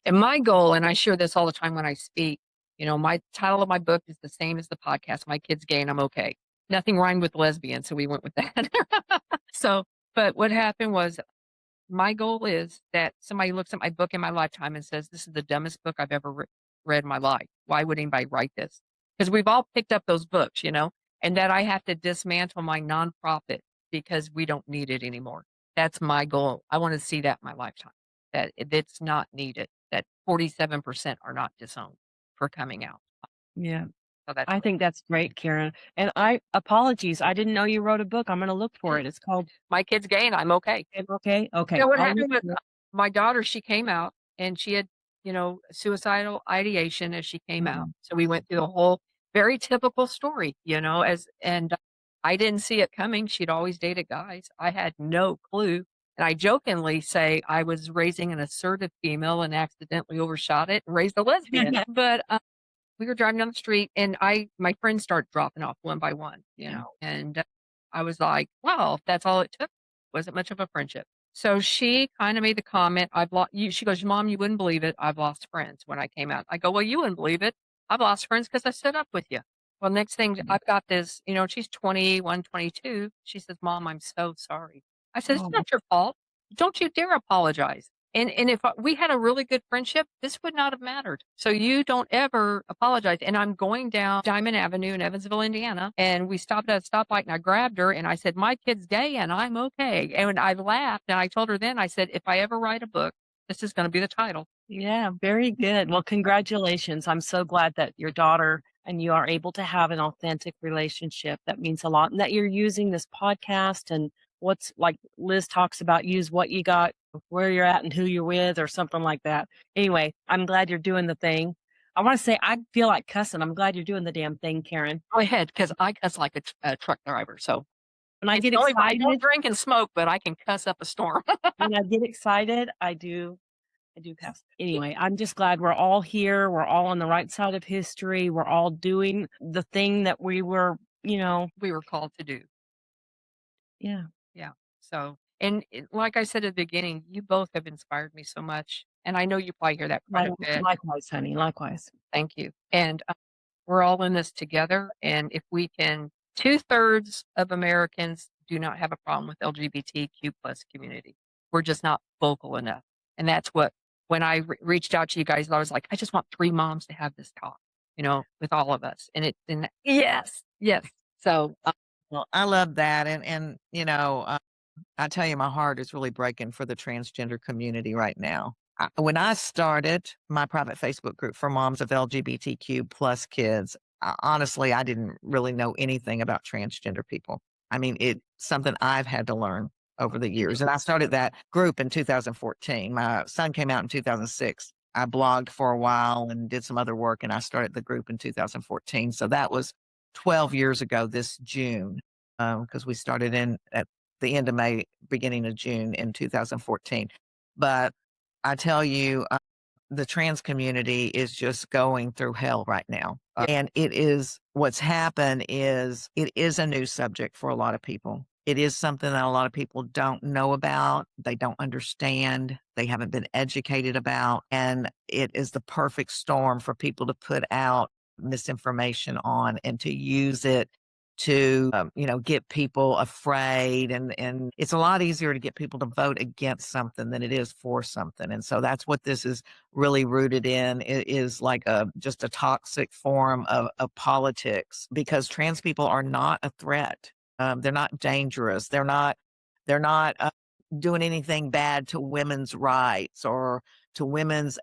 And my goal, and I share this all the time when I speak, my title of my book is the same as the podcast. My kid's gay and I'm okay. Nothing rhymed with lesbian, so we went with that. So, but what happened was my goal is that somebody looks at my book in my lifetime and says, "This is the dumbest book I've ever read in my life. Why would anybody write this?" Because we've all picked up those books, and that I have to dismantle my nonprofit because we don't need it anymore. That's my goal. I want to see that in my lifetime, that it's not needed, that 47% are not disowned for coming out. Yeah. So that's I what think that's great, Karen. And apologies. I didn't know you wrote a book. I'm going to look for it. It's called my kid's gay and I'm okay. Okay. Okay. What I'll look happened with for it. my daughter, she came out and she had, suicidal ideation as she came out. Mm. So we went through the whole very typical story, I didn't see it coming. She'd always dated guys. I had no clue. And I jokingly say I was raising an assertive female and accidentally overshot it and raised a lesbian. But we were driving down the street and my friends started dropping off one by one, and I was like, wow, if that's all it took, wasn't much of a friendship. So she kind of made the comment, I've lost you. She goes, Mom, you wouldn't believe it. I've lost friends when I came out. I go, well, you wouldn't believe it. I've lost friends because I stood up with you. Well, next thing I've got this, she's 21, 22. She says, Mom, I'm so sorry. I said, it's Oh, not your fault. Don't you dare apologize. And if we had a really good friendship, this would not have mattered. So you don't ever apologize. And I'm going down Diamond Avenue in Evansville, Indiana, and we stopped at a stoplight and I grabbed her and I said, my kid's gay and I'm okay. And I laughed and I told her then, I said, if I ever write a book, this is going to be the title. yeah. Very good. Well, congratulations. I'm so glad that your daughter and you are able to have an authentic relationship. That means a lot. And that you're using this podcast and what's like Liz talks about, use what you got, where you're at and who you're with or something like that. Anyway, I'm glad you're doing the thing. I want to say, I feel like cussing. I'm glad you're doing the damn thing, Karen. Go ahead, because I cuss like a truck driver. So When I it's get the only, I don't excited, drink and smoke, but I can cuss up a storm. when I get excited, I do cuss. Anyway, I'm just glad we're all here. We're all on the right side of history. We're all doing the thing that we were, We were called to do. yeah. Yeah. So, and like I said at the beginning, you both have inspired me so much. And I know you probably hear that quite a bit. Likewise, honey. Likewise. Thank you. And we're all in this together. And if we can, two-thirds of Americans do not have a problem with LGBTQ plus community. We're just not vocal enough. And that's what, when I reached out to you guys, I was like, I just want three moms to have this talk, with all of us. And yes, yes. So Well, I love that, and I tell you, my heart is really breaking for the transgender community right now. When I started my private Facebook group for moms of LGBTQ plus kids, honestly, I didn't really know anything about transgender people. I mean, it's something I've had to learn over the years. And I started that group in 2014. My son came out in 2006. I blogged for a while and did some other work, and I started the group in 2014. So that was 12 years ago this June, because we started in at the end of May, beginning of June in 2014. But I tell you, the trans community is just going through hell right now. And it is what's happened is it is a new subject for a lot of people. It is something that a lot of people don't know about. They don't understand. They haven't been educated about. And it is the perfect storm for people to put out misinformation on and to use it to get people afraid, and it's a lot easier to get people to vote against something than it is for something. And so that's what this is really rooted in. It is like just a toxic form of politics, because trans people are not a threat. They're not dangerous. They're not doing anything bad to women's rights or to women's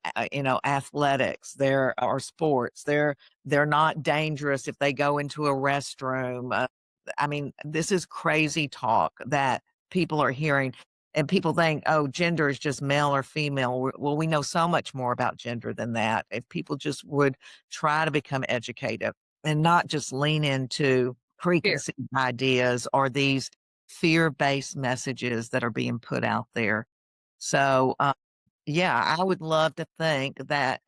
athletics there or sports. They're not dangerous if they go into a restroom. I mean, this is crazy talk that people are hearing, and people think, oh, gender is just male or female. Well, we know so much more about gender than that. If people just would try to become educated and not just lean into here, preconceived ideas or these fear-based messages that are being put out there. So, yeah, I would love to think that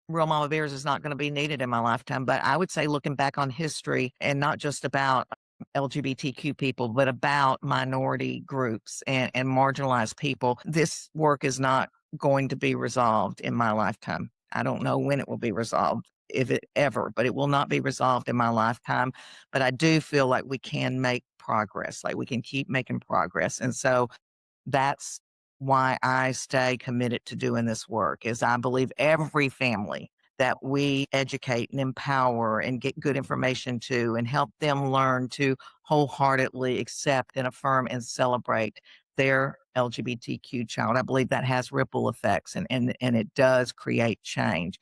Real Mama Bears is not going to be needed in my lifetime. But I would say, looking back on history, and not just about LGBTQ people, but about minority groups and marginalized people, this work is not going to be resolved in my lifetime. I don't know when it will be resolved, if it ever, but it will not be resolved in my lifetime. But I do feel like we can make progress, like we can keep making progress. And so that's why I stay committed to doing this work is I believe every family that we educate and empower and get good information to and help them learn to wholeheartedly accept and affirm and celebrate their LGBTQ child. I believe that has ripple effects and it does create change.